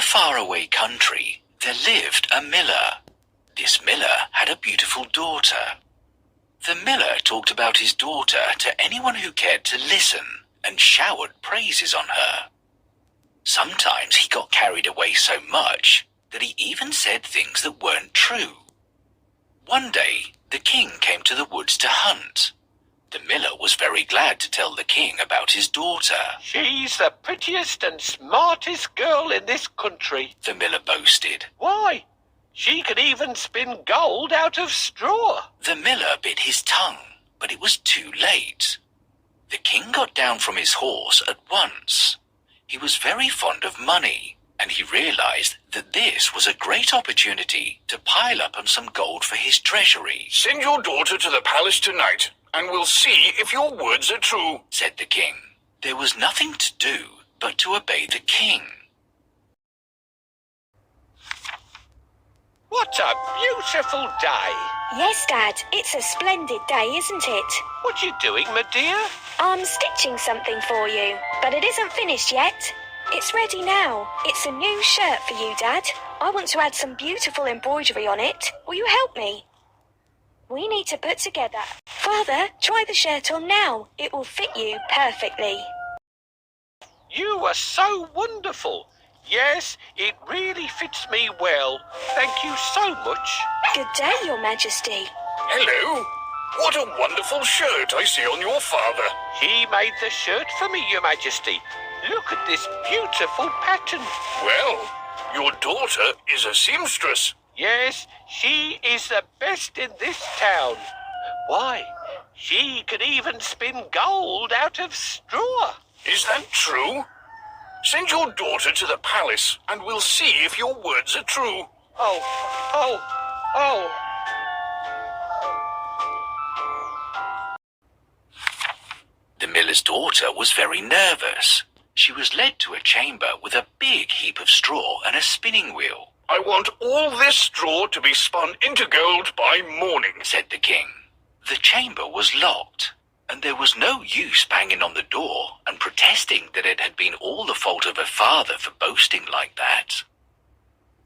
a faraway country, there lived a miller. This miller had a beautiful daughter. The miller talked about his daughter to anyone who cared to listen and showered praises on her. Sometimes he got carried away so much that he even said things that weren't true. One day, the king came to the woods to hunt. The miller was very glad to tell the king about his daughter. "She's the prettiest and smartest girl in this country," the miller boasted. "Why, she can even spin gold out of straw." The miller bit his tongue, but it was too late. The king got down from his horse at once. He was very fond of money, and he realized that this was a great opportunity to pile up on some gold for his treasury. "Send your daughter to the palace tonight, and we'll see if your words are true," said the king. There was nothing to do but to obey the king. What a beautiful day. Yes, Dad, it's a splendid day, isn't it? What you doing, my dear? I'm stitching something for you, but it isn't finished yet. It's ready now. It's a new shirt for you, Dad. I want to add some beautiful embroidery on it. Will you help me? We need to put together... Father, try the shirt on now. It will fit you perfectly. You are so wonderful. Yes, it really fits me well. Thank you so much. Good day, Your Majesty. "Hello. What a wonderful shirt I see on your father." He made the shirt for me, Your Majesty. Look at this beautiful pattern. "Well, your daughter is a seamstress." Yes, she is the best in this town. Why, she can even spin gold out of straw. "Is that true? Send your daughter to the palace, and we'll see if your words are true." Oh. The miller's daughter was very nervous. She was led to a chamber with a big heap of straw and a spinning wheel. "I want all this straw to be spun into gold by morning," said the king. The chamber was locked, and there was no use banging on the door and protesting that it had been all the fault of her father for boasting like that.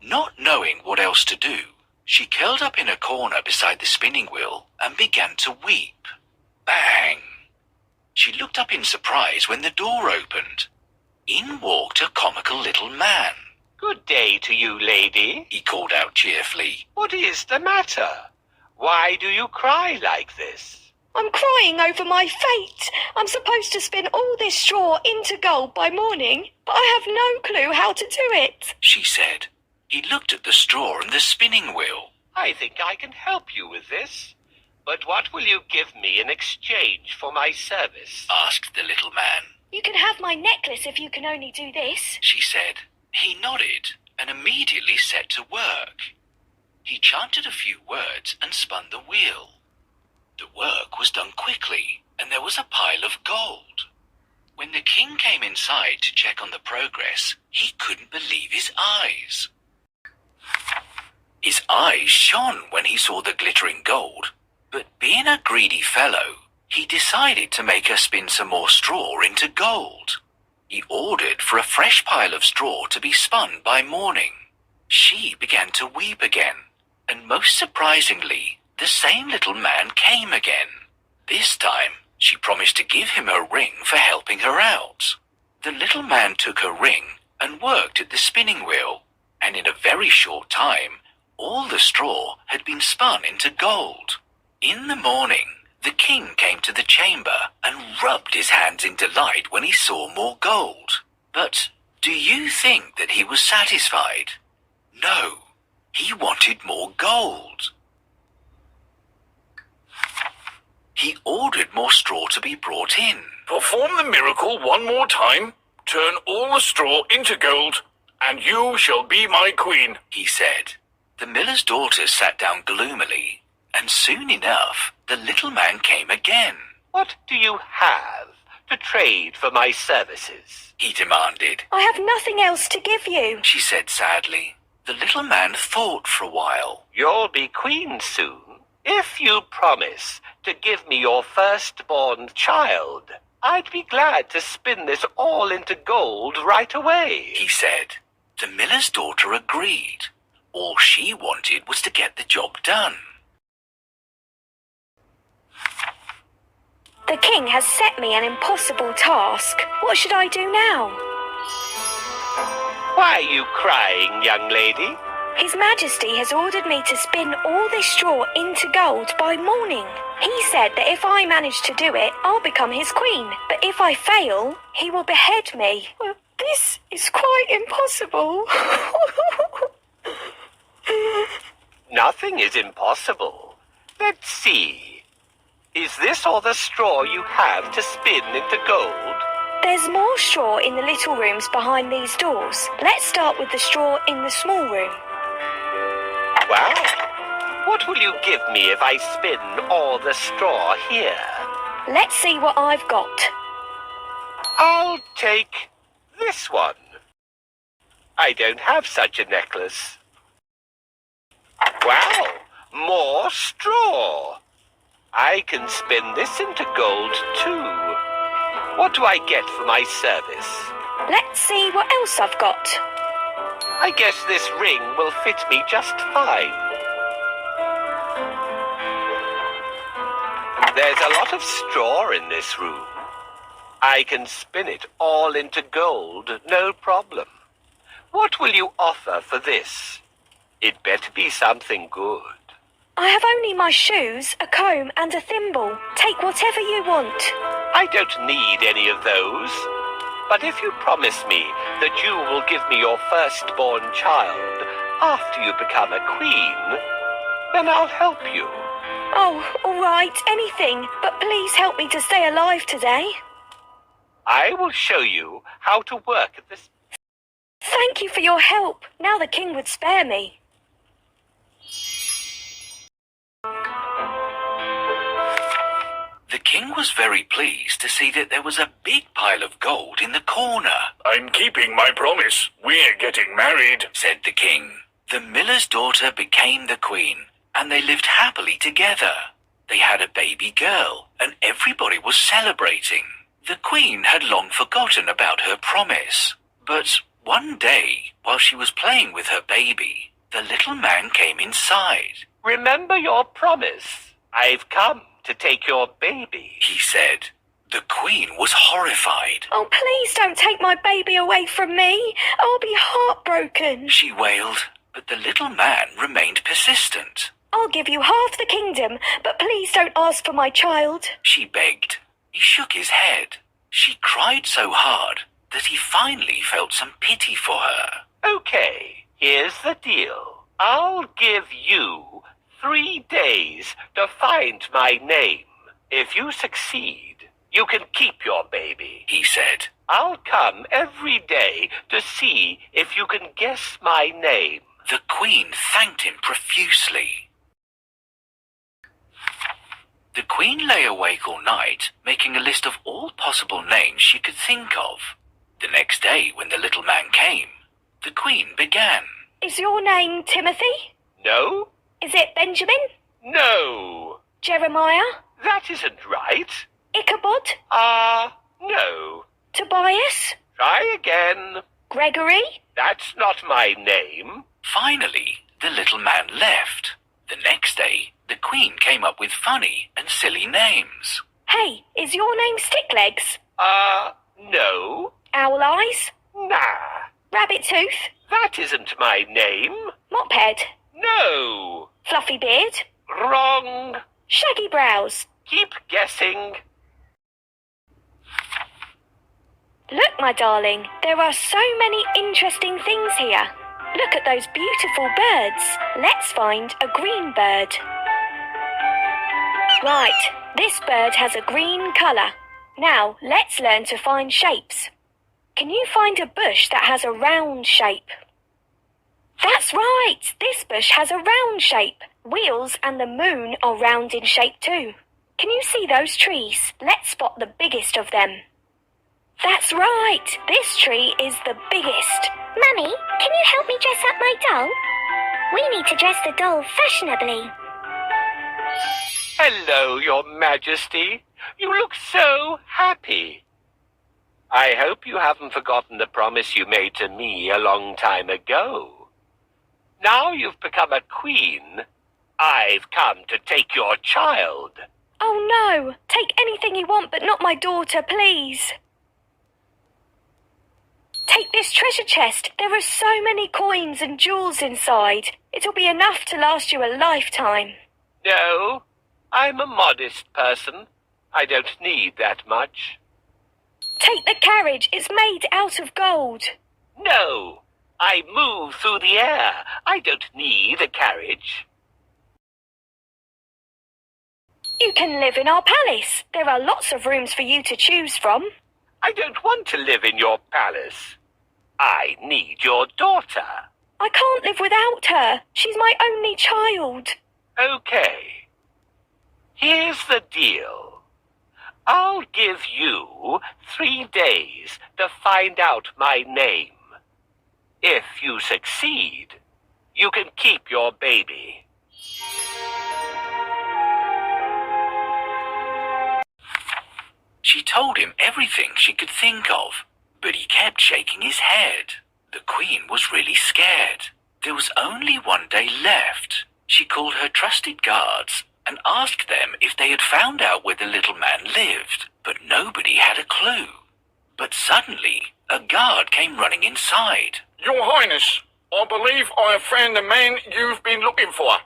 Not knowing what else to do, she curled up in a corner beside the spinning wheel and began to weep. Bang! She looked up in surprise when the door opened. In walked a comical little man. Good day to you, lady, he called out cheerfully. What is the matter? Why do you cry like this? I'm crying over my fate. I'm supposed to spin all this straw into gold by morning, but I have no clue how to do it, she said. He looked at the straw and the spinning wheel. I think I can help you with this. But what will you give me in exchange for my service? Asked the little man. You can have my necklace if you can only do this, she said. He nodded and immediately set to work. He chanted a few words and spun the wheel. The work was done quickly, and there was a pile of gold. When the king came inside to check on the progress, he couldn't believe his eyes. His eyes shone when he saw the glittering gold, but being a greedy fellow, he decided to make her spin some more straw into gold. He ordered for a fresh pile of straw to be spun by morning. She began to weep again, and most surprisingly, the same little man came again. This time, she promised to give him her ring for helping her out. The little man took her ring and worked at the spinning wheel, and in a very short time, all the straw had been spun into gold. In the morning, the king came to the chamber and rubbed his hands in delight when he saw more gold. But do you think that he was satisfied? No, he wanted more gold. He ordered more straw to be brought in. "Perform the miracle one more time, turn all the straw into gold, and you shall be my queen," he said. The miller's daughter sat down gloomily, and soon enough, the little man came again. What do you have to trade for my services? He demanded. I have nothing else to give you, she said sadly. The little man thought for a while. You'll be queen soon. If you promise to give me your firstborn child, I'd be glad to spin this all into gold right away, he said. The miller's daughter agreed. All she wanted was to get the job done. The king has set me an impossible task. What should I do now? Why are you crying, young lady? His Majesty has ordered me to spin all this straw into gold by morning. He said that if I manage to do it, I'll become his queen. But if I fail, he will behead me. Well, this is quite impossible. Nothing is impossible. Let's see. Is this all the straw you have to spin into gold? There's more straw in the little rooms behind these doors. Let's start with the straw in the small room. Wow. What will you give me if I spin all the straw here? Let's see what I've got. I'll take this one. I don't have such a necklace. Wow, more straw. I can spin this into gold too. What do I get for my service? Let's see what else I've got. I guess this ring will fit me just fine. There's a lot of straw in this room. I can spin it all into gold, no problem. What will you offer for this? It better be something good. I have only my shoes, a comb and a thimble. Take whatever you want. I don't need any of those. But if you promise me that you will give me your firstborn child after you become a queen, then I'll help you. Oh, all right, anything. But please help me to stay alive today. I will show you how to work at this. Thank you for your help. Now the king would spare me. The king was very pleased to see that there was a big pile of gold in the corner. I'm keeping my promise. We're getting married, Said the king. The miller's daughter became the queen, and they lived happily together. They had a baby girl, and everybody was celebrating. The queen had long forgotten about her promise. But one day, while she was playing with her baby, the little man came inside. Remember your promise. I've come to take your baby. He said. The queen was horrified. Oh, please don't take my baby away from me. I'll be heartbroken. She wailed, but the little man remained persistent. I'll give you half the kingdom, but please don't ask for my child. She begged. He shook his head. She cried so hard that he finally felt some pity for her. Okay, here's the deal. I'll give you 3 days to find my name. If you succeed, you can keep your baby, He said. I'll come every day to see if you can guess my name. The queen thanked him profusely. The queen lay awake all night, making a list of all possible names she could think of. The next day, when the little man came, the queen began. Is your name Timothy? No? Is it Benjamin? No. Jeremiah? That isn't right. Ichabod? No. Tobias? Try again. Gregory? That's not my name. Finally, the little man left. The next day, the queen came up with funny and silly names. Hey, is your name Sticklegs? No. Owl Eyes? Nah. Rabbit Tooth? That isn't my name. Mophead? No. Fluffy Beard? Wrong. Shaggy Brows? Keep guessing. Look, my darling, there are so many interesting things here. Look at those beautiful birds. Let's find a green bird. Right, this bird has a green colour. Now, let's learn to find shapes. Can you find a bush that has a round shape? That's right, this bush has a round shape. Wheels and the moon are round in shape too. Can you see those trees? Let's spot the biggest of them. That's right, this tree is the biggest. Mummy, can you help me dress up my doll? We need to dress the doll fashionably. Hello, Your Majesty. You look so happy. I hope you haven't forgotten the promise you made to me a long time ago. Now you've become a queen, I've come to take your child. Oh no! Take anything you want, but not my daughter, please. Take this treasure chest. There are so many coins and jewels inside. It'll be enough to last you a lifetime. No, I'm a modest person. I don't need that much. Take the carriage. It's made out of gold. No, I move through the air. I don't need a carriage. You can live in our palace. There are lots of rooms for you to choose from. I don't want to live in your palace. I need your daughter. I can't live without her. She's my only child. Okay. Here's the deal. I'll give you 3 days to find out my name. If you succeed, you can keep your baby. She told him everything she could think of, but he kept shaking his head. The queen was really scared. There was only 1 day left. She called her trusted guards and asked them if they had found out where the little man lived, but nobody had a clue. But suddenly, a guard came running inside. Your Highness, I believe I have found the man you've been looking for.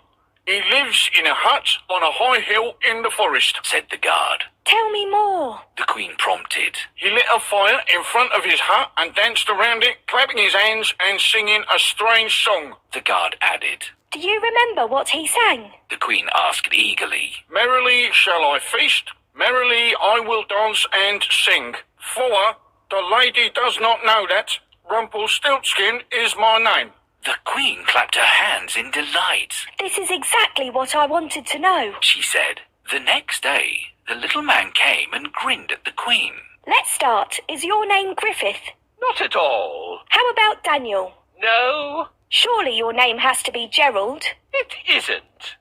He lives in a hut on a high hill in the forest, Said the guard. Tell me more. The queen prompted. He lit a fire in front of his hut and danced around it, clapping his hands and singing a strange song. The guard added. Do you remember what he sang? The queen asked eagerly. Merrily shall I feast, merrily I will dance and sing. For the lady does not know that Rumpelstiltskin is my name. The queen clapped her hands in delight. This is exactly what I wanted to know. She said. The next day, the little man came and grinned at the queen. Let's start. Is your name Griffith? Not at all. How about Daniel? No, Surely your name has to be Gerald. it isn't.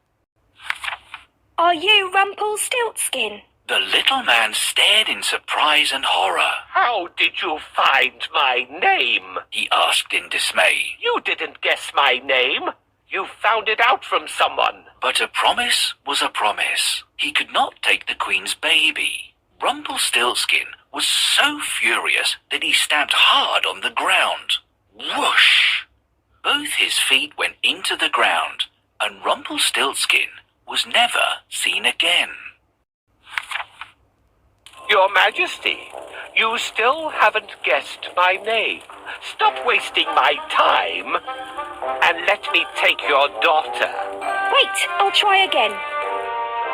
Are you Rumpelstiltskin? The little man stared in surprise and horror. How did you find my name? He asked in dismay. You didn't guess my name. You found it out from someone. But a promise was a promise. He could not take the queen's baby. Rumpelstiltskin was so furious that he stamped hard on the ground. Whoosh! Both his feet went into the ground, and Rumpelstiltskin was never seen again. Your Majesty, you still haven't guessed my name. Stop wasting my time and let me take your daughter. Wait, I'll try again.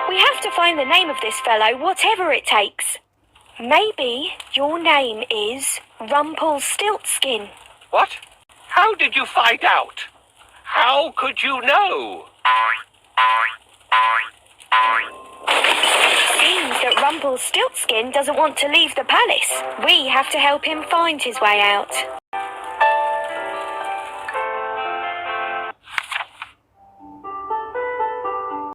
We have to find the name of this fellow, whatever it takes. Maybe your name is Rumpelstiltskin. What? How did you find out? How could you know? Seems that Rumpelstiltskin doesn't want to leave the palace. We have to help him find his way out.